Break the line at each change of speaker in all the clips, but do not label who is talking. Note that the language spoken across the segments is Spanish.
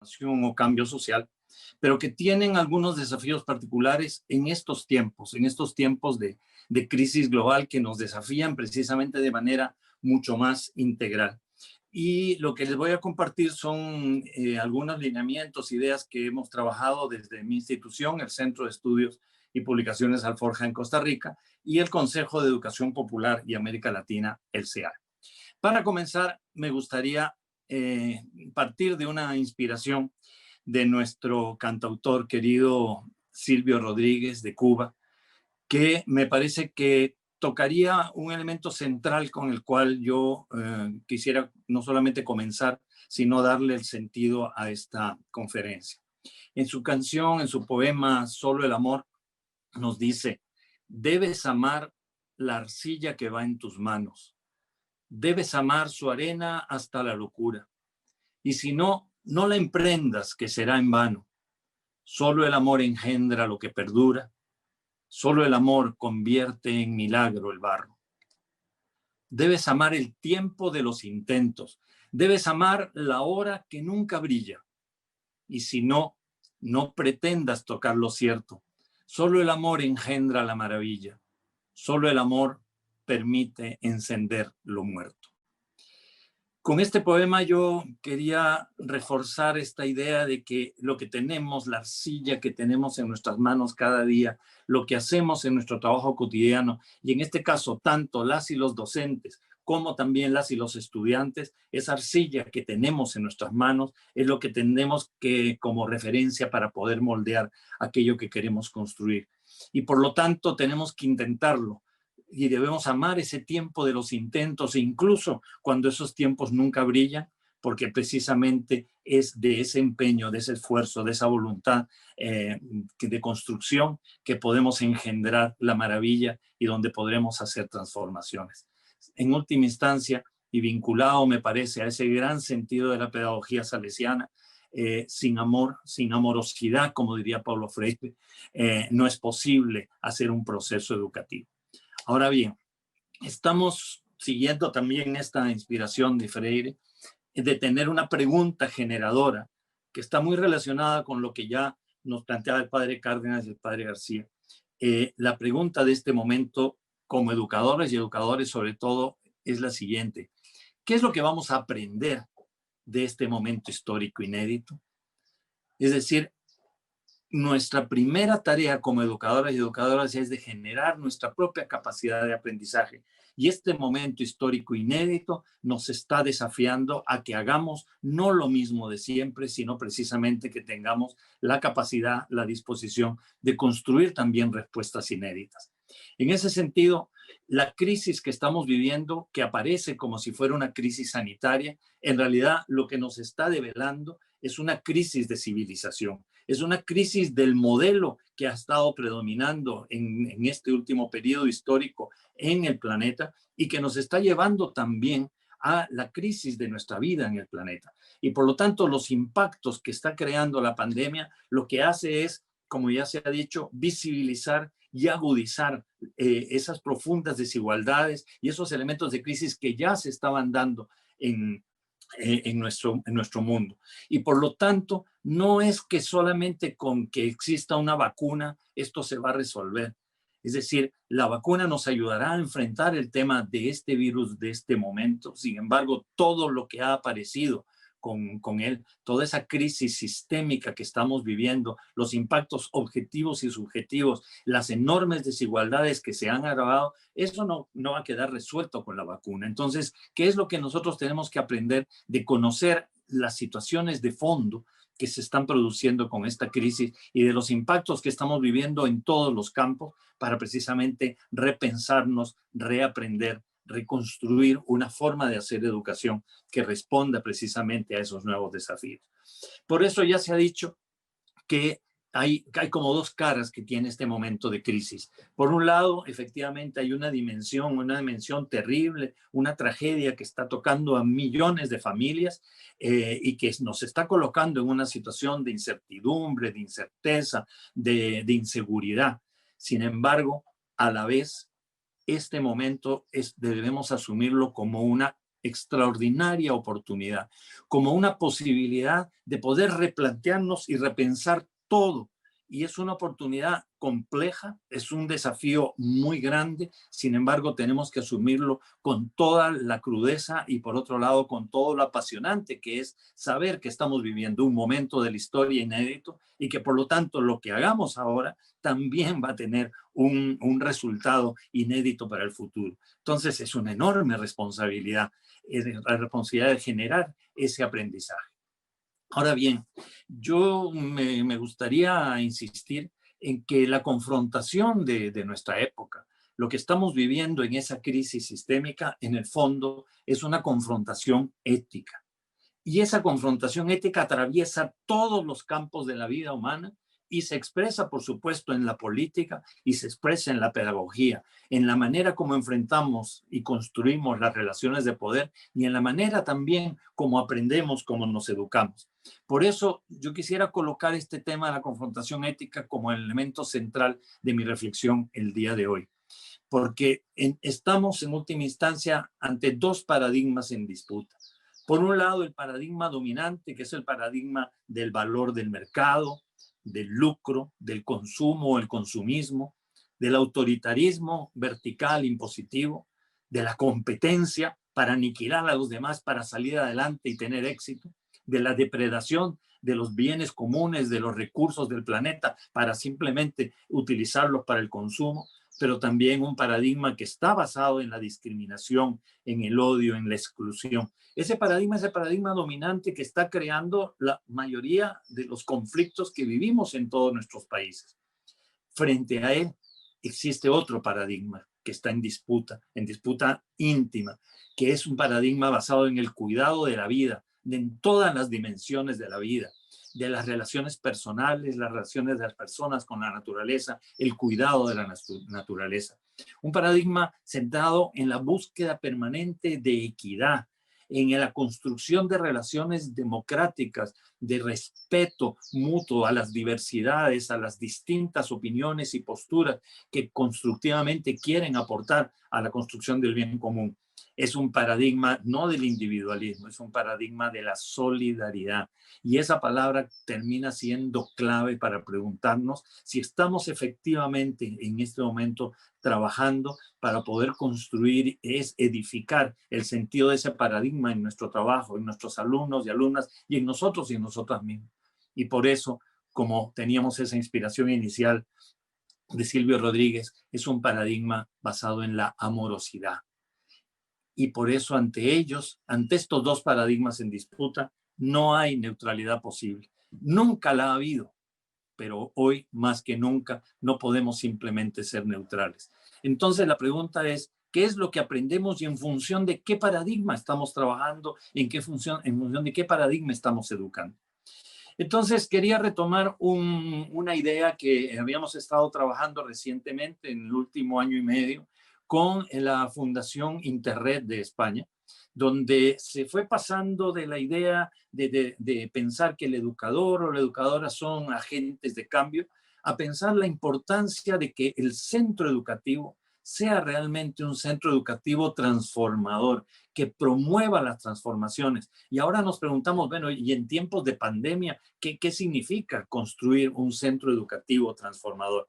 transformación o cambio social, pero que tienen algunos desafíos particulares en estos tiempos de crisis global que nos desafían precisamente de manera mucho más integral. Y lo que les voy a compartir son algunos lineamientos, ideas que hemos trabajado desde mi institución, el Centro de Estudios y Publicaciones Alforja en Costa Rica, y el Consejo de Educación Popular y América Latina, el CEAR. Para comenzar, me gustaría partir de una inspiración de nuestro cantautor querido Silvio Rodríguez de Cuba, que me parece que tocaría un elemento central con el cual yo quisiera no solamente comenzar, sino darle el sentido a esta conferencia. En su canción, en su poema Solo el amor, nos dice: debes amar la arcilla que va en tus manos, debes amar su arena hasta la locura, y si no, no la emprendas, que será en vano. Solo el amor engendra lo que perdura, solo el amor convierte en milagro el barro. Debes amar el tiempo de los intentos, debes amar la hora que nunca brilla, y si no, no pretendas tocar lo cierto. Solo el amor engendra la maravilla, solo el amor permite encender lo muerto. Con este poema yo quería reforzar esta idea de que lo que tenemos, la arcilla que tenemos en nuestras manos cada día, lo que hacemos en nuestro trabajo cotidiano, y en este caso tanto las y los docentes como también las y los estudiantes, esa arcilla que tenemos en nuestras manos es lo que tenemos que como referencia para poder moldear aquello que queremos construir. Y por lo tanto tenemos que intentarlo. Y debemos amar ese tiempo de los intentos, e incluso cuando esos tiempos nunca brillan, porque precisamente es de ese empeño, de ese esfuerzo, de esa voluntad de construcción que podemos engendrar la maravilla y donde podremos hacer transformaciones. En última instancia, y vinculado, me parece, a ese gran sentido de la pedagogía salesiana, sin amor, sin amorosidad, como diría Paulo Freire, no es posible hacer un proceso educativo. Ahora bien, estamos siguiendo también esta inspiración de Freire de tener una pregunta generadora que está muy relacionada con lo que ya nos planteaba el padre Cárdenas y el padre García. La pregunta de este momento, como educadores y educadores sobre todo, es la siguiente: ¿qué es lo que vamos a aprender de este momento histórico inédito? Es decir, nuestra primera tarea como educadoras y educadoras es de generar nuestra propia capacidad de aprendizaje. Y este momento histórico inédito nos está desafiando a que hagamos no lo mismo de siempre, sino precisamente que tengamos la capacidad, la disposición de construir también respuestas inéditas. En ese sentido, la crisis que estamos viviendo, que aparece como si fuera una crisis sanitaria, en realidad lo que nos está develando es una crisis de civilización. Es una crisis del modelo que ha estado predominando en este último periodo histórico en el planeta y que nos está llevando también a la crisis de nuestra vida en el planeta. Y por lo tanto, los impactos que está creando la pandemia lo que hace es, como ya se ha dicho, visibilizar y agudizar esas profundas desigualdades y esos elementos de crisis que ya se estaban dando en nuestro mundo. Y por lo tanto, no es que solamente con que exista una vacuna esto se va a resolver. Es decir, la vacuna nos ayudará a enfrentar el tema de este virus de este momento. Sin embargo, todo lo que ha aparecido con él, toda esa crisis sistémica que estamos viviendo, los impactos objetivos y subjetivos, las enormes desigualdades que se han agravado, eso no va a quedar resuelto con la vacuna. Entonces, ¿qué es lo que nosotros tenemos que aprender de conocer las situaciones de fondo que se están produciendo con esta crisis y de los impactos que estamos viviendo en todos los campos para precisamente repensarnos, reaprender, reconstruir una forma de hacer educación que responda precisamente a esos nuevos desafíos? Por eso ya se ha dicho que hay como dos caras que tiene este momento de crisis. Por un lado, efectivamente, hay una dimensión terrible, una tragedia que está tocando a millones de familias y que nos está colocando en una situación de incertidumbre, de incerteza, de inseguridad. Sin embargo, a la vez, este momento debemos asumirlo como una extraordinaria oportunidad, como una posibilidad de poder replantearnos y repensar todo. Y es una oportunidad compleja, es un desafío muy grande, sin embargo tenemos que asumirlo con toda la crudeza y por otro lado con todo lo apasionante que es saber que estamos viviendo un momento de la historia inédito y que por lo tanto lo que hagamos ahora también va a tener un resultado inédito para el futuro. Entonces es una enorme responsabilidad, la responsabilidad de generar ese aprendizaje. Ahora bien, yo me gustaría insistir en que la confrontación de nuestra época, lo que estamos viviendo en esa crisis sistémica, en el fondo, es una confrontación ética. Y esa confrontación ética atraviesa todos los campos de la vida humana y se expresa, por supuesto, en la política y se expresa en la pedagogía, en la manera como enfrentamos y construimos las relaciones de poder y en la manera también como aprendemos, como nos educamos. Por eso yo quisiera colocar este tema de la confrontación ética como el elemento central de mi reflexión el día de hoy, porque estamos en última instancia ante dos paradigmas en disputa. Por un lado, el paradigma dominante, que es el paradigma del valor del mercado, del lucro, del consumo, el consumismo, del autoritarismo vertical, impositivo, de la competencia para aniquilar a los demás, para salir adelante y tener éxito, de la depredación de los bienes comunes, de los recursos del planeta, para simplemente utilizarlos para el consumo, pero también un paradigma que está basado en la discriminación, en el odio, en la exclusión. Ese paradigma es el paradigma dominante que está creando la mayoría de los conflictos que vivimos en todos nuestros países. Frente a él existe otro paradigma que está en disputa íntima, que es un paradigma basado en el cuidado de la vida, en todas las dimensiones de la vida, de las relaciones personales, las relaciones de las personas con la naturaleza, el cuidado de la naturaleza. Un paradigma centrado en la búsqueda permanente de equidad, en la construcción de relaciones democráticas, de respeto mutuo a las diversidades, a las distintas opiniones y posturas que constructivamente quieren aportar a la construcción del bien común. Es un paradigma no del individualismo, es un paradigma de la solidaridad. Y esa palabra termina siendo clave para preguntarnos si estamos efectivamente en este momento trabajando para poder construir, es edificar el sentido de ese paradigma en nuestro trabajo, en nuestros alumnos y alumnas y en nosotros y en nosotras mismas. Y por eso, como teníamos esa inspiración inicial de Silvio Rodríguez, es un paradigma basado en la amorosidad. Y por eso ante ellos, ante estos dos paradigmas en disputa, no hay neutralidad posible. Nunca la ha habido, pero hoy más que nunca no podemos simplemente ser neutrales. Entonces la pregunta es, ¿qué es lo que aprendemos y en función de qué paradigma estamos trabajando, en función de qué paradigma estamos educando? Entonces quería retomar una idea que habíamos estado trabajando recientemente en el último año y medio con la Fundación Interred de España, donde se fue pasando de la idea de pensar que el educador o la educadora son agentes de cambio, a pensar la importancia de que el centro educativo sea realmente un centro educativo transformador, que promueva las transformaciones. Y ahora nos preguntamos, bueno, y en tiempos de pandemia, ¿qué significa construir un centro educativo transformador?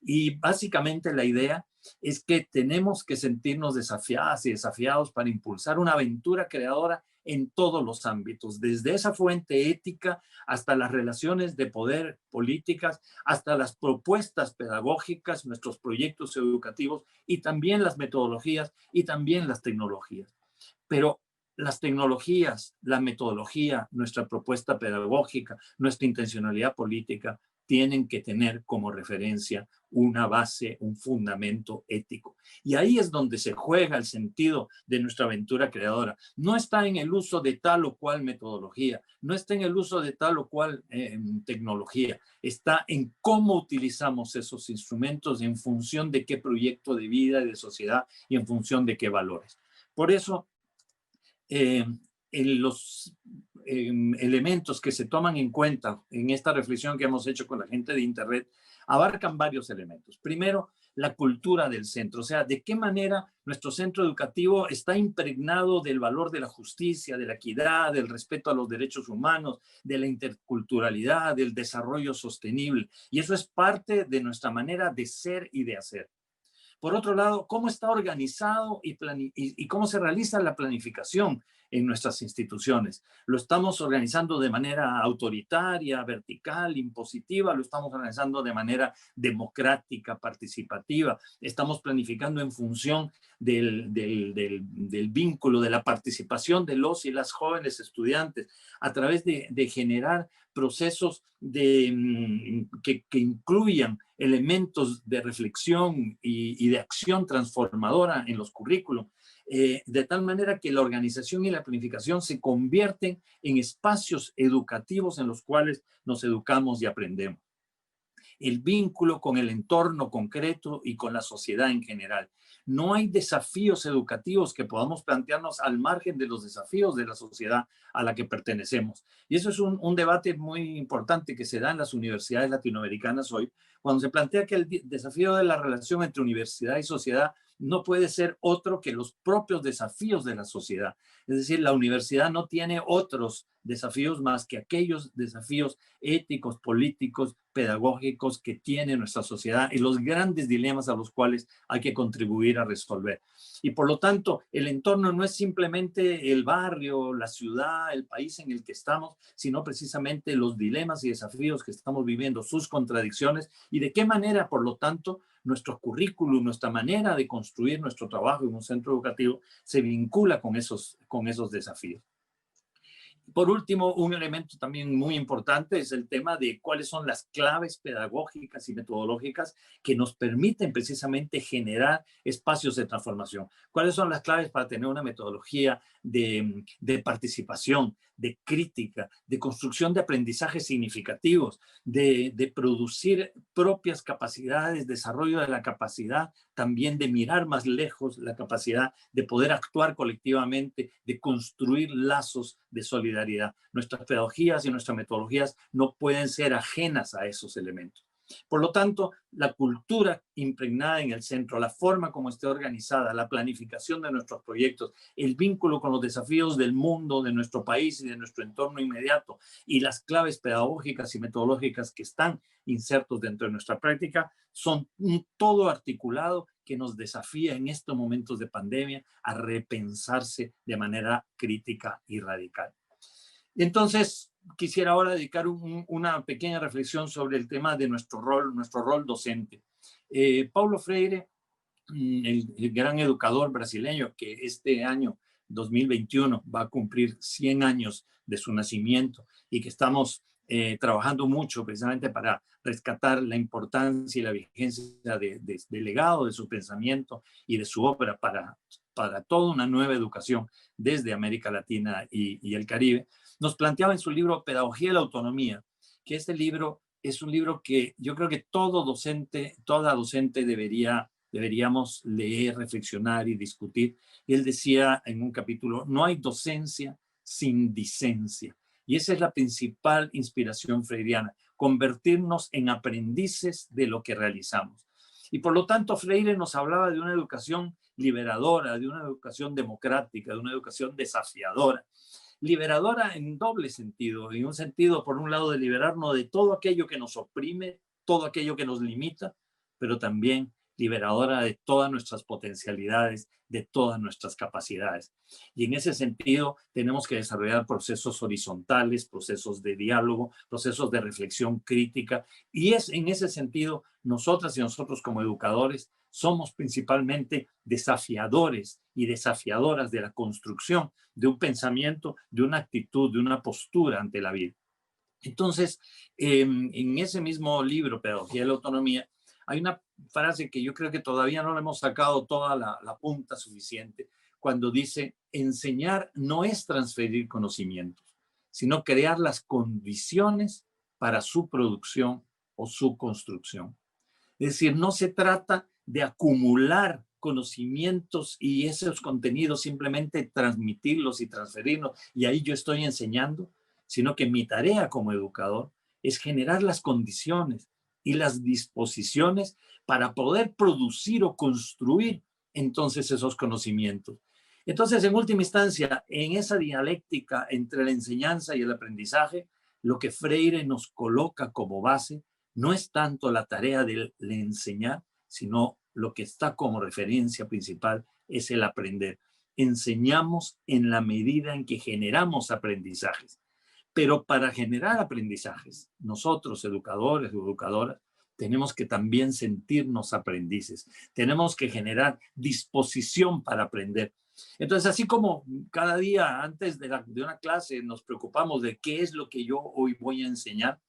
Y básicamente la idea es que tenemos que sentirnos desafiadas y desafiados para impulsar una aventura creadora en todos los ámbitos, desde esa fuente ética hasta las relaciones de poder políticas, hasta las propuestas pedagógicas, nuestros proyectos educativos y también las metodologías y también las tecnologías. Pero las tecnologías, la metodología, nuestra propuesta pedagógica, nuestra intencionalidad política tienen que tener como referencia una base, un fundamento ético. Y ahí es donde se juega el sentido de nuestra aventura creadora. No está en el uso de tal o cual metodología, no está en el uso de tal o cual tecnología, está en cómo utilizamos esos instrumentos en función de qué proyecto de vida y de sociedad y en función de qué valores. Por eso, en los elementos que se toman en cuenta en esta reflexión que hemos hecho con la gente de Internet abarcan varios elementos. Primero, la cultura del centro, o sea, de qué manera nuestro centro educativo está impregnado del valor de la justicia, de la equidad, del respeto a los derechos humanos, de la interculturalidad, del desarrollo sostenible. Y eso es parte de nuestra manera de ser y de hacer. Por otro lado, cómo está organizado y cómo se realiza la planificación en nuestras instituciones. Lo estamos organizando de manera autoritaria, vertical, impositiva, lo estamos organizando de manera democrática, participativa. Estamos planificando en función del vínculo, de la participación de los y las jóvenes estudiantes a través de generar procesos que incluyan elementos de reflexión y de acción transformadora en los currículos, de tal manera que la organización y la planificación se convierten en espacios educativos en los cuales nos educamos y aprendemos. El vínculo con el entorno concreto y con la sociedad en general. No hay desafíos educativos que podamos plantearnos al margen de los desafíos de la sociedad a la que pertenecemos. Y eso es un debate muy importante que se da en las universidades latinoamericanas hoy, cuando se plantea que el desafío de la relación entre universidad y sociedad no puede ser otro que los propios desafíos de la sociedad. Es decir, la universidad no tiene otros desafíos más que aquellos desafíos éticos, políticos, pedagógicos que tiene nuestra sociedad y los grandes dilemas a los cuales hay que contribuir a resolver. Y por lo tanto, el entorno no es simplemente el barrio, la ciudad, el país en el que estamos, sino precisamente los dilemas y desafíos que estamos viviendo, sus contradicciones y de qué manera, por lo tanto, nuestro currículum, nuestra manera de construir nuestro trabajo en un centro educativo se vincula con esos desafíos. Por último, un elemento también muy importante es el tema de cuáles son las claves pedagógicas y metodológicas que nos permiten precisamente generar espacios de transformación. ¿Cuáles son las claves para tener una metodología de participación, de crítica, de construcción de aprendizajes significativos, de producir propias capacidades, desarrollo de la capacidad también de mirar más lejos, la capacidad de poder actuar colectivamente, de construir lazos de solidaridad? Nuestras pedagogías y nuestras metodologías no pueden ser ajenas a esos elementos. Por lo tanto, la cultura impregnada en el centro, la forma como esté organizada, la planificación de nuestros proyectos, el vínculo con los desafíos del mundo, de nuestro país y de nuestro entorno inmediato, y las claves pedagógicas y metodológicas que están insertos dentro de nuestra práctica, son un todo articulado que nos desafía en estos momentos de pandemia a repensarse de manera crítica y radical. Entonces, quisiera ahora dedicar una pequeña reflexión sobre el tema de nuestro rol docente. Paulo Freire, el gran educador brasileño que este año 2021 va a cumplir 100 años de su nacimiento y que estamos trabajando mucho precisamente para rescatar la importancia y la vigencia del legado de su pensamiento y de su obra para toda una nueva educación desde América Latina y el Caribe. Nos planteaba en su libro Pedagogía de la Autonomía, que este libro es un libro que yo creo que todo docente, toda docente deberíamos leer, reflexionar y discutir. Y él decía en un capítulo, no hay docencia sin dicencia. Y esa es la principal inspiración freiriana, convertirnos en aprendices de lo que realizamos. Y por lo tanto, Freire nos hablaba de una educación liberadora, de una educación democrática, de una educación desafiadora. Liberadora en doble sentido, en un sentido, por un lado, de liberarnos de todo aquello que nos oprime, todo aquello que nos limita, pero también liberadora de todas nuestras potencialidades, de todas nuestras capacidades. Y en ese sentido tenemos que desarrollar procesos horizontales, procesos de diálogo, procesos de reflexión crítica. Y es en ese sentido, nosotras y nosotros como educadores somos principalmente desafiadores y desafiadoras de la construcción de un pensamiento, de una actitud, de una postura ante la vida. Entonces, en ese mismo libro, Pedagogía de la Autonomía, hay una frase que yo creo que todavía no le hemos sacado toda la punta suficiente, cuando dice, enseñar no es transferir conocimientos, sino crear las condiciones para su producción o su construcción. Es decir, no se trata de acumular conocimientos y esos contenidos simplemente transmitirlos y transferirlos y ahí yo estoy enseñando, sino que mi tarea como educador es generar las condiciones y las disposiciones para poder producir o construir entonces esos conocimientos. Entonces, en última instancia, en esa dialéctica entre la enseñanza y el aprendizaje, lo que Freire nos coloca como base no es tanto la tarea de enseñar, sino lo que está como referencia principal es el aprender. Enseñamos en la medida en que generamos aprendizajes. Pero para generar aprendizajes, nosotros, educadores o educadoras, tenemos que también sentirnos aprendices. Tenemos que generar disposición para aprender. Entonces, así como cada día antes de una clase nos preocupamos de qué es lo que yo hoy voy a enseñar,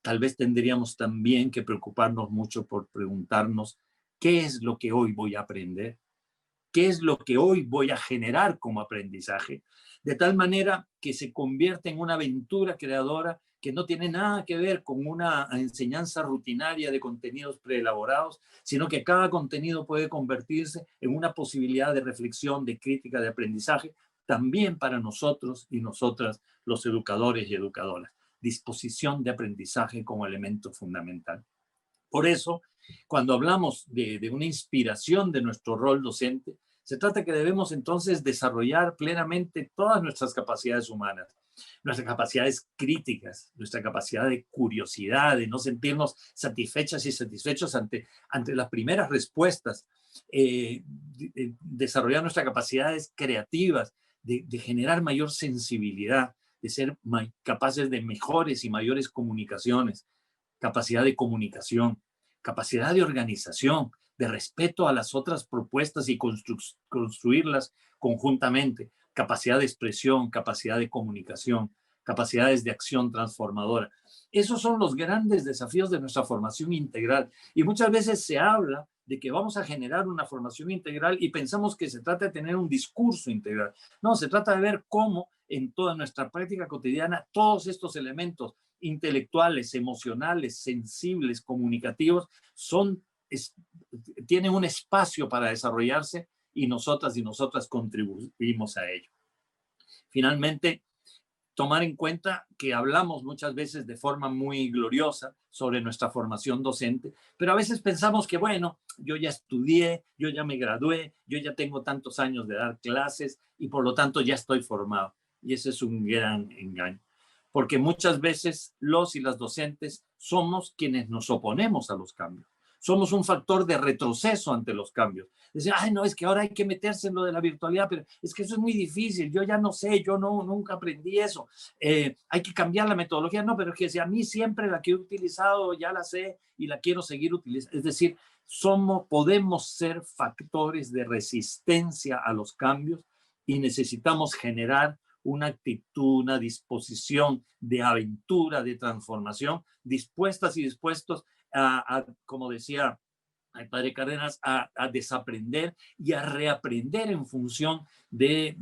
tal vez tendríamos también que preocuparnos mucho por preguntarnos qué es lo que hoy voy a aprender, qué es lo que hoy voy a generar como aprendizaje, de tal manera que se convierte en una aventura creadora que no tiene nada que ver con una enseñanza rutinaria de contenidos preelaborados, sino que cada contenido puede convertirse en una posibilidad de reflexión, de crítica, de aprendizaje, también para nosotros y nosotras, los educadores y educadoras. Disposición de aprendizaje como elemento fundamental. Por eso, cuando hablamos de una inspiración de nuestro rol docente, se trata que debemos entonces desarrollar plenamente todas nuestras capacidades humanas, nuestras capacidades críticas, nuestra capacidad de curiosidad, de no sentirnos satisfechas y satisfechos ante las primeras respuestas, desarrollar nuestras capacidades creativas, de generar mayor sensibilidad, de ser capaces de mejores y mayores comunicaciones, capacidad de comunicación, capacidad de organización, de respeto a las otras propuestas y construirlas conjuntamente, capacidad de expresión, capacidad de comunicación, capacidades de acción transformadora. Esos son los grandes desafíos de nuestra formación integral. Y muchas veces se habla de que vamos a generar una formación integral y pensamos que se trata de tener un discurso integral. No, se trata de ver cómo en toda nuestra práctica cotidiana todos estos elementos intelectuales, emocionales, sensibles, comunicativos, tienen un espacio para desarrollarse y nosotras contribuimos a ello. Finalmente, tomar en cuenta que hablamos muchas veces de forma muy gloriosa sobre nuestra formación docente, pero a veces pensamos que, bueno, yo ya estudié, yo ya me gradué, yo ya tengo tantos años de dar clases y por lo tanto ya estoy formado. Y ese es un gran engaño, porque muchas veces los y las docentes somos quienes nos oponemos a los cambios. Somos un factor de retroceso ante los cambios. Dicen, ay, no, es que ahora hay que meterse en lo de la virtualidad, pero es que eso es muy difícil, yo ya no sé, yo nunca aprendí eso. Hay que cambiar la metodología, no, pero es que si a mí siempre la que he utilizado ya la sé y la quiero seguir utilizando. Es decir, podemos ser factores de resistencia a los cambios y necesitamos generar una actitud, una disposición de aventura, de transformación, dispuestas y dispuestos como decía el padre Cárdenas, a desaprender y a reaprender en función de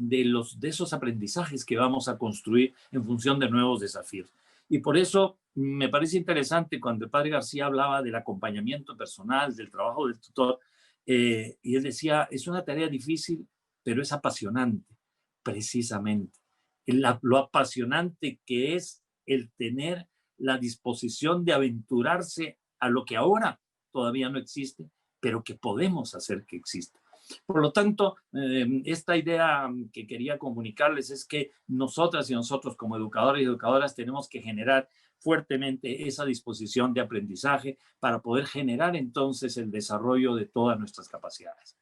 esos aprendizajes que vamos a construir en función de nuevos desafíos. Y por eso me parece interesante cuando el padre García hablaba del acompañamiento personal, del trabajo del tutor, y él decía, es una tarea difícil, pero es apasionante, precisamente. Lo apasionante que es el tener la disposición de aventurarse a lo que ahora todavía no existe, pero que podemos hacer que exista. Por lo tanto, esta idea que quería comunicarles es que nosotras y nosotros como educadores y educadoras tenemos que generar fuertemente esa disposición de aprendizaje para poder generar entonces el desarrollo de todas nuestras capacidades.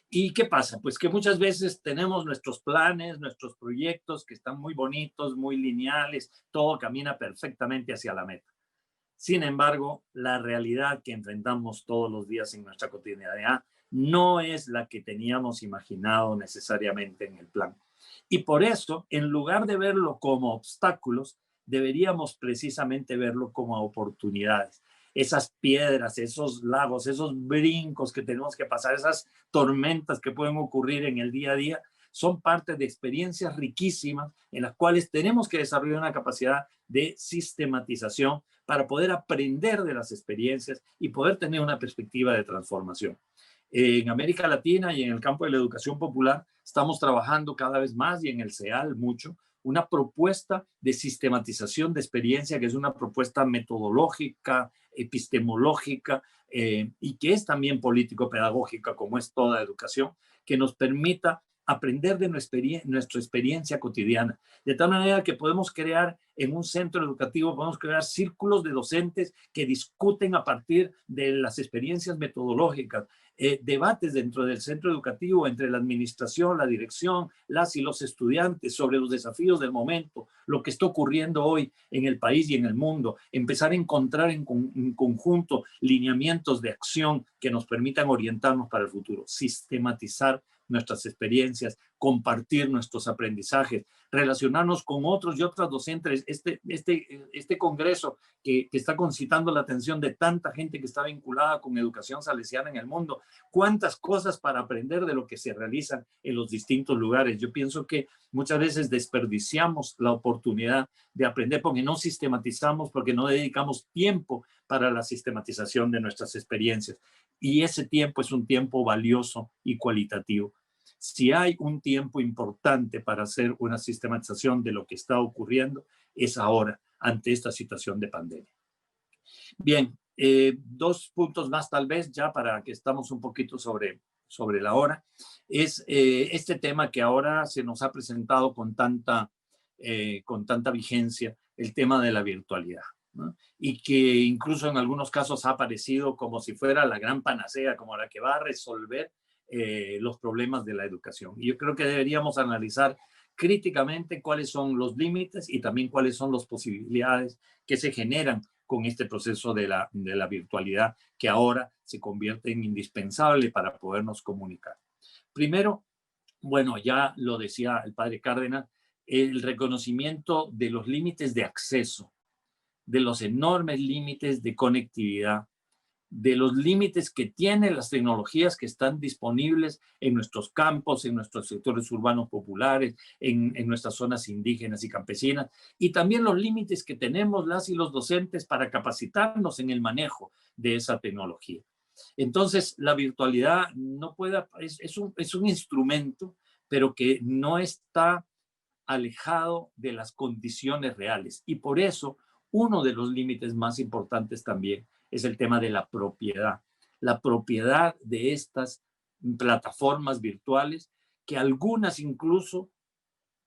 ¿Y qué pasa? Pues que muchas veces tenemos nuestros planes, nuestros proyectos que están muy bonitos, muy lineales, todo camina perfectamente hacia la meta. Sin embargo, la realidad que enfrentamos todos los días en nuestra cotidianidad no es la que teníamos imaginado necesariamente en el plan. Y por eso, en lugar de verlo como obstáculos, deberíamos precisamente verlo como oportunidades. Esas piedras, esos lagos, esos brincos que tenemos que pasar, esas tormentas que pueden ocurrir en el día a día, son parte de experiencias riquísimas en las cuales tenemos que desarrollar una capacidad de sistematización para poder aprender de las experiencias y poder tener una perspectiva de transformación. En América Latina y en el campo de la educación popular estamos trabajando cada vez más, y en el CEAL mucho, una propuesta de sistematización de experiencia, que es una propuesta metodológica, epistemológica, y que es también político-pedagógica, como es toda educación, que nos permita aprender de nuestra experiencia cotidiana, de tal manera que podemos crear en un centro educativo, podemos crear círculos de docentes que discuten a partir de las experiencias metodológicas, debates dentro del centro educativo entre la administración, la dirección, las y los estudiantes sobre los desafíos del momento, lo que está ocurriendo hoy en el país y en el mundo, empezar a encontrar en conjunto lineamientos de acción que nos permitan orientarnos para el futuro, sistematizar nuestras experiencias, compartir nuestros aprendizajes, relacionarnos con otros y otras docentes. Este congreso que está concitando la atención de tanta gente que está vinculada con educación salesiana en el mundo, cuántas cosas para aprender de lo que se realiza en los distintos lugares. Yo pienso que muchas veces desperdiciamos la oportunidad de aprender porque no sistematizamos, porque no dedicamos tiempo para la sistematización de nuestras experiencias. Y ese tiempo es un tiempo valioso y cualitativo. Si hay un tiempo importante para hacer una sistematización de lo que está ocurriendo, es ahora, ante esta situación de pandemia. Bien, dos puntos más tal vez, ya para que estamos un poquito sobre la hora, es este tema que ahora se nos ha presentado con tanta vigencia, el tema de la virtualidad, ¿no? Y que incluso en algunos casos ha aparecido como si fuera la gran panacea, como la que va a resolver los problemas de la educación. Y yo creo que deberíamos analizar críticamente cuáles son los límites y también cuáles son las posibilidades que se generan con este proceso de la virtualidad, que ahora se convierte en indispensable para podernos comunicar. Primero, bueno, ya lo decía el padre Cárdenas, el reconocimiento de los límites de acceso, de los enormes límites de conectividad, de los límites que tienen las tecnologías que están disponibles en nuestros campos, en nuestros sectores urbanos populares, en nuestras zonas indígenas y campesinas, y también los límites que tenemos las y los docentes para capacitarnos en el manejo de esa tecnología. Entonces, la virtualidad no puede, es un instrumento, pero que no está alejado de las condiciones reales. Y por eso, uno de los límites más importantes también es el tema de la propiedad de estas plataformas virtuales, que algunas incluso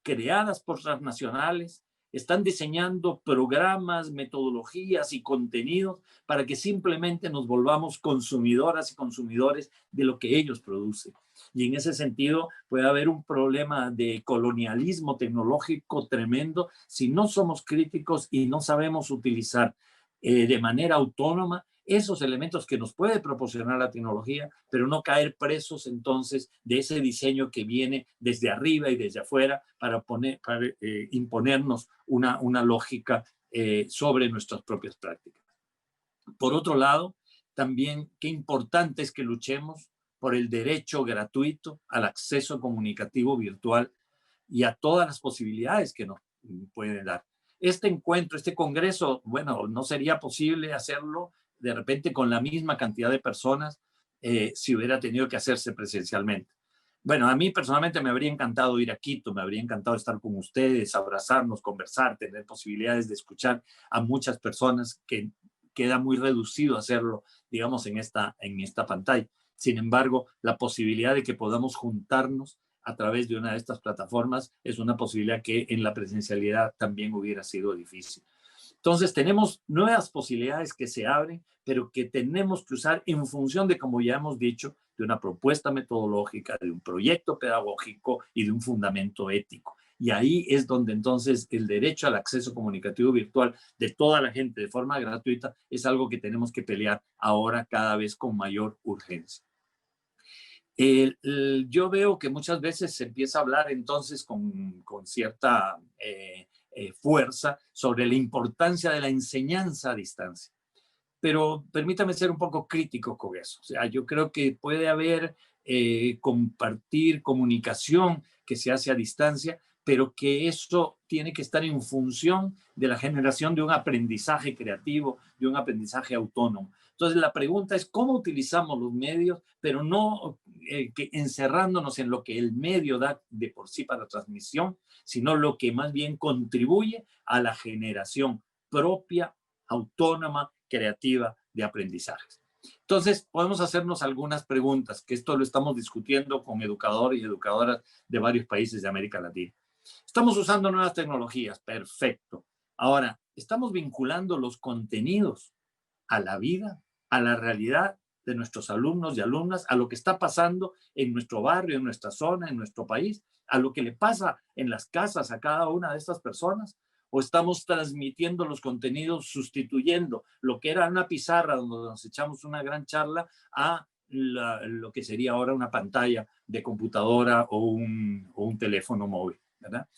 creadas por transnacionales están diseñando programas, metodologías y contenidos para que simplemente nos volvamos consumidoras y consumidores de lo que ellos producen. Y en ese sentido puede haber un problema de colonialismo tecnológico tremendo si no somos críticos y no sabemos utilizar de manera autónoma esos elementos que nos puede proporcionar la tecnología, pero no caer presos entonces de ese diseño que viene desde arriba y desde afuera para imponernos una lógica sobre nuestras propias prácticas. Por otro lado, también qué importante es que luchemos por el derecho gratuito al acceso comunicativo virtual y a todas las posibilidades que nos pueden dar. Este encuentro, este congreso, bueno, no sería posible hacerlo de repente con la misma cantidad de personas si hubiera tenido que hacerse presencialmente. Bueno, a mí personalmente me habría encantado ir a Quito, me habría encantado estar con ustedes, abrazarnos, conversar, tener posibilidades de escuchar a muchas personas, que queda muy reducido hacerlo, digamos, en esta pantalla. Sin embargo, la posibilidad de que podamos juntarnos a través de una de estas plataformas es una posibilidad que en la presencialidad también hubiera sido difícil. Entonces, tenemos nuevas posibilidades que se abren, pero que tenemos que usar en función de, como ya hemos dicho, de una propuesta metodológica, de un proyecto pedagógico y de un fundamento ético. Y ahí es donde entonces el derecho al acceso comunicativo virtual de toda la gente de forma gratuita es algo que tenemos que pelear ahora cada vez con mayor urgencia. Yo veo que muchas veces se empieza a hablar entonces con cierta fuerza sobre la importancia de la enseñanza a distancia. Pero permítame ser un poco crítico con eso. O sea, yo creo que puede haber compartir, comunicación que se hace a distancia, pero que eso tiene que estar en función de la generación de un aprendizaje creativo, de un aprendizaje autónomo. Entonces, la pregunta es cómo utilizamos los medios, pero no encerrándonos en lo que el medio da de por sí para transmisión, sino lo que más bien contribuye a la generación propia, autónoma, creativa de aprendizajes. Entonces, podemos hacernos algunas preguntas, que esto lo estamos discutiendo con educadores y educadoras de varios países de América Latina. Estamos usando nuevas tecnologías, perfecto. Ahora, estamos vinculando los contenidos a la vida, a la realidad de nuestros alumnos y alumnas, a lo que está pasando en nuestro barrio, en nuestra zona, en nuestro país, a lo que le pasa en las casas a cada una de estas personas, o estamos transmitiendo los contenidos sustituyendo lo que era una pizarra donde nos echamos una gran charla a lo que sería ahora una pantalla de computadora o un teléfono móvil, ¿verdad?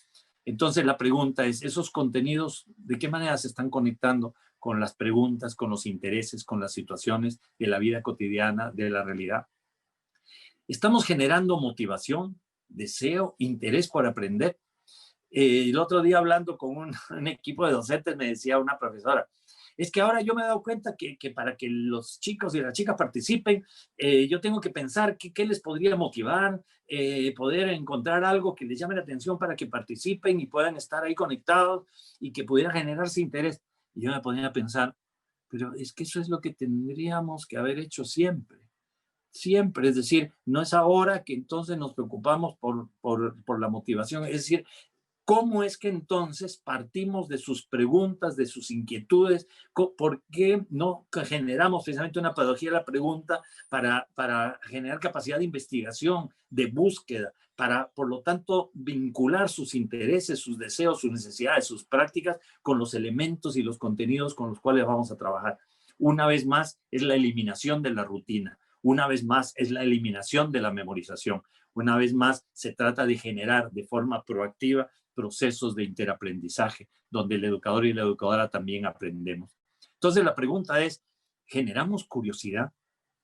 Entonces la pregunta es, ¿esos contenidos de qué manera se están conectando con las preguntas, con los intereses, con las situaciones de la vida cotidiana, de la realidad? ¿Estamos generando motivación, deseo, interés por aprender? El otro día hablando con un equipo de docentes me decía una profesora, es que ahora yo me he dado cuenta que para que los chicos y las chicas participen, yo tengo que pensar qué les podría motivar, poder encontrar algo que les llame la atención para que participen y puedan estar ahí conectados y que pudiera generarse interés. Y yo me ponía a pensar, pero es que eso es lo que tendríamos que haber hecho siempre. Siempre, es decir, no es ahora que entonces nos preocupamos por la motivación, es decir, ¿cómo es que entonces partimos de sus preguntas, de sus inquietudes? ¿Por qué no generamos precisamente una pedagogía de la pregunta para generar capacidad de investigación, de búsqueda, para, por lo tanto, vincular sus intereses, sus deseos, sus necesidades, sus prácticas con los elementos y los contenidos con los cuales vamos a trabajar? Una vez más, es la eliminación de la rutina. Una vez más, es la eliminación de la memorización. Una vez más, se trata de generar de forma proactiva procesos de interaprendizaje, donde el educador y la educadora también aprendemos. Entonces, la pregunta es, ¿generamos curiosidad?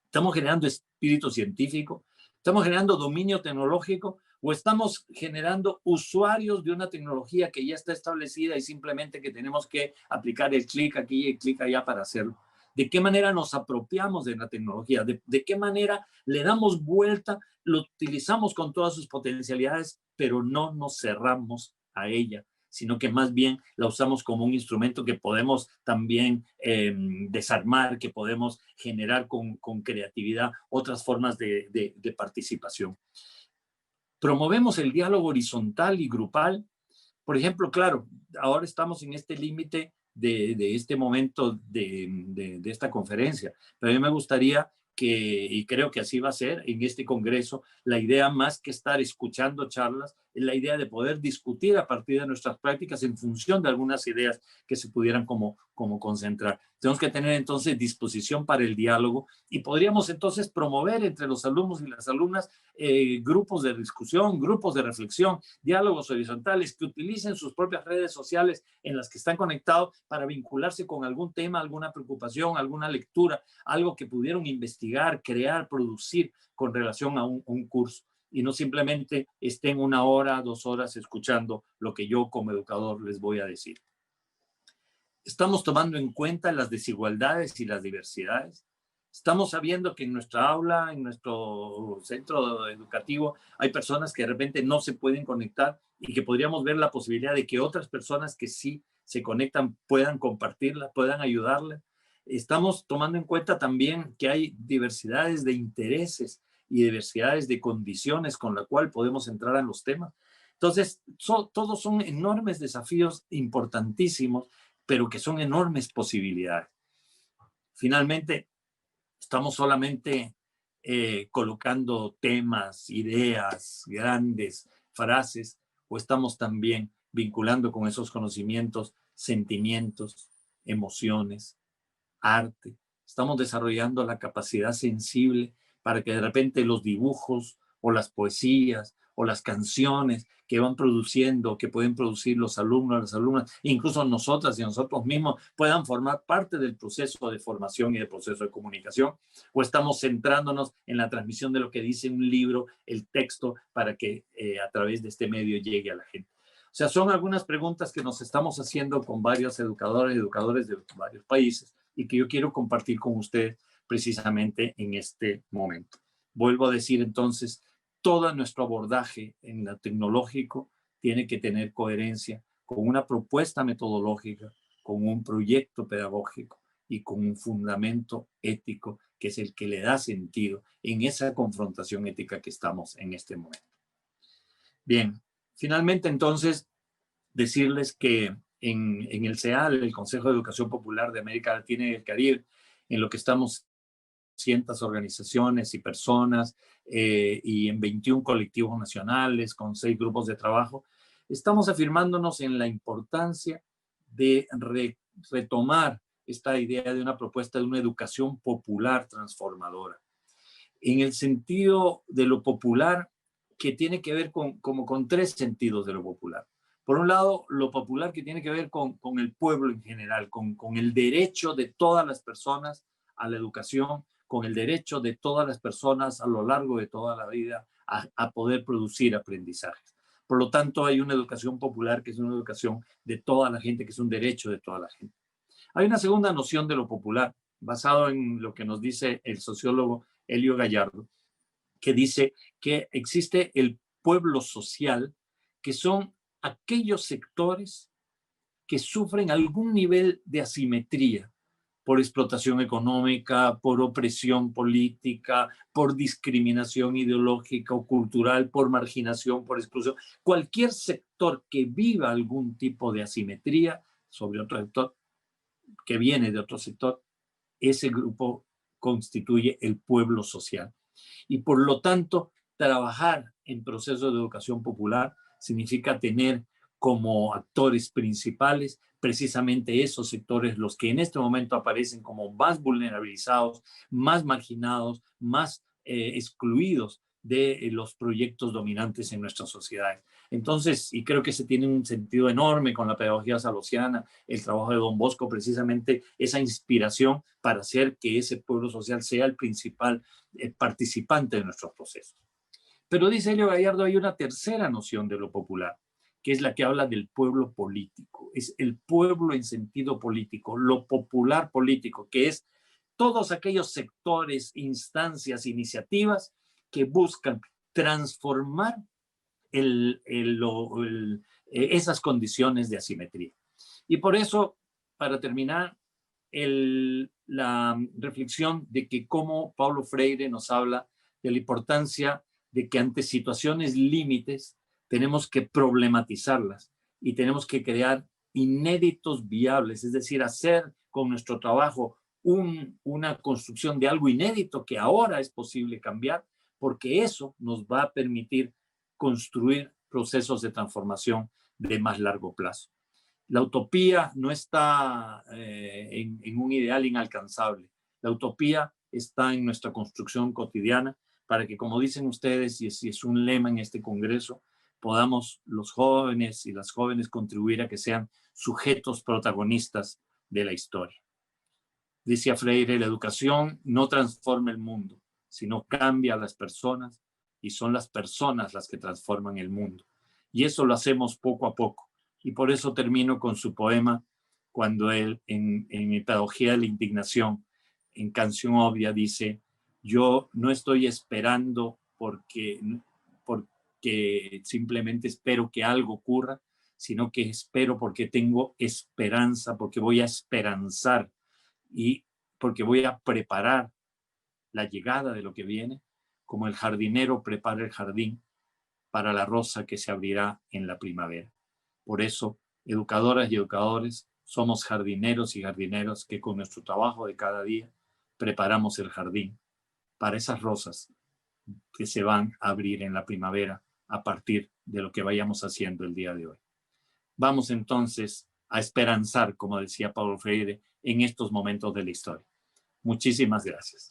¿Estamos generando espíritu científico? ¿Estamos generando dominio tecnológico? ¿O estamos generando usuarios de una tecnología que ya está establecida y simplemente que tenemos que aplicar el clic aquí y el clic allá para hacerlo? ¿De qué manera nos apropiamos de la tecnología? ¿De qué manera le damos vuelta, lo utilizamos con todas sus potencialidades, pero no nos cerramos a ella, sino que más bien la usamos como un instrumento que podemos también desarmar, que podemos generar con creatividad otras formas de participación? Promovemos el diálogo horizontal y grupal. Por ejemplo, claro, ahora estamos en este límite de este momento de esta conferencia, pero a mí me gustaría que, y creo que así va a ser en este congreso, la idea más que estar escuchando charlas, es la idea de poder discutir a partir de nuestras prácticas en función de algunas ideas que se pudieran como concentrar. Tenemos que tener entonces disposición para el diálogo y podríamos entonces promover entre los alumnos y las alumnas grupos de discusión, grupos de reflexión, diálogos horizontales que utilicen sus propias redes sociales en las que están conectados para vincularse con algún tema, alguna preocupación, alguna lectura, algo que pudieron investigar, crear, producir con relación a un curso, y no simplemente estén 1 hora, 2 horas escuchando lo que yo como educador les voy a decir. Estamos tomando en cuenta las desigualdades y las diversidades. Estamos sabiendo que en nuestra aula, en nuestro centro educativo, hay personas que de repente no se pueden conectar y que podríamos ver la posibilidad de que otras personas que sí se conectan puedan compartirla, puedan ayudarla. Estamos tomando en cuenta también que hay diversidades de intereses y diversidades de condiciones con la cual podemos entrar a los temas. Entonces, todos son enormes desafíos importantísimos, pero que son enormes posibilidades. Finalmente, estamos solamente colocando temas, ideas, grandes frases, o estamos también vinculando con esos conocimientos, sentimientos, emociones, arte. Estamos desarrollando la capacidad sensible para que de repente los dibujos o las poesías o las canciones que van produciendo, que pueden producir los alumnos, las alumnas, incluso nosotras y nosotros mismos puedan formar parte del proceso de formación y del proceso de comunicación, o estamos centrándonos en la transmisión de lo que dice un libro, el texto, para que a través de este medio llegue a la gente. O sea, son algunas preguntas que nos estamos haciendo con varios educadores y educadores de varios países y que yo quiero compartir con ustedes precisamente en este momento. Vuelvo a decir entonces, todo nuestro abordaje en lo tecnológico tiene que tener coherencia con una propuesta metodológica, con un proyecto pedagógico y con un fundamento ético que es el que le da sentido en esa confrontación ética que estamos en este momento. Bien, finalmente entonces decirles que en el CEAL, el Consejo de Educación Popular de América Latina y el Caribe, en lo que estamos cientos organizaciones y personas y en 21 colectivos nacionales con 6 grupos de trabajo, estamos afirmándonos en la importancia de retomar esta idea de una propuesta de una educación popular transformadora. En el sentido de lo popular, que tiene que ver como con 3 sentidos de lo popular. Por un lado, lo popular que tiene que ver con el pueblo en general, con el derecho de todas las personas a la educación, con el derecho de todas las personas a lo largo de toda la vida a poder producir aprendizajes. Por lo tanto, hay una educación popular que es una educación de toda la gente, que es un derecho de toda la gente. Hay una segunda noción de lo popular, basado en lo que nos dice el sociólogo Elio Gallardo, que dice que existe el pueblo social, que son aquellos sectores que sufren algún nivel de asimetría por explotación económica, por opresión política, por discriminación ideológica o cultural, por marginación, por exclusión. Cualquier sector que viva algún tipo de asimetría sobre otro sector, que viene de otro sector, ese grupo constituye el pueblo social. Y por lo tanto, trabajar en procesos de educación popular significa tener como actores principales precisamente esos sectores, los que en este momento aparecen como más vulnerabilizados, más marginados, más excluidos de los proyectos dominantes en nuestras sociedades. Entonces, y creo que se tiene un sentido enorme con la pedagogía salosiana, el trabajo de Don Bosco, precisamente esa inspiración para hacer que ese pueblo social sea el principal participante de nuestros procesos. Pero dice Elio Gallardo, hay una tercera noción de lo popular, que es la que habla del pueblo político. Es el pueblo en sentido político, lo popular político, que es todos aquellos sectores, instancias, iniciativas que buscan transformar esas condiciones de asimetría. Y por eso, para terminar, la reflexión de que cómo Paulo Freire nos habla de la importancia de que ante situaciones límites tenemos que problematizarlas y tenemos que crear inéditos viables, es decir, hacer con nuestro trabajo una construcción de algo inédito que ahora es posible cambiar, porque eso nos va a permitir construir procesos de transformación de más largo plazo. La utopía no está en un ideal inalcanzable. La utopía está en nuestra construcción cotidiana para que, como dicen ustedes, y es un lema en este congreso, podamos los jóvenes y las jóvenes contribuir a que sean sujetos protagonistas de la historia. Decía Freire, la educación no transforma el mundo, sino cambia a las personas y son las personas las que transforman el mundo. Y eso lo hacemos poco a poco. Y por eso termino con su poema cuando él, en Pedagogía de la Indignación, en Canción Obvia, dice: yo no estoy esperando porque simplemente espero que algo ocurra, sino que espero porque tengo esperanza, porque voy a esperanzar y porque voy a preparar la llegada de lo que viene, como el jardinero prepara el jardín para la rosa que se abrirá en la primavera. Por eso, educadoras y educadores, somos jardineros y jardineras que con nuestro trabajo de cada día preparamos el jardín para esas rosas que se van a abrir en la primavera a partir de lo que vayamos haciendo el día de hoy. Vamos entonces a esperanzar, como decía Paulo Freire, en estos momentos de la historia. Muchísimas gracias.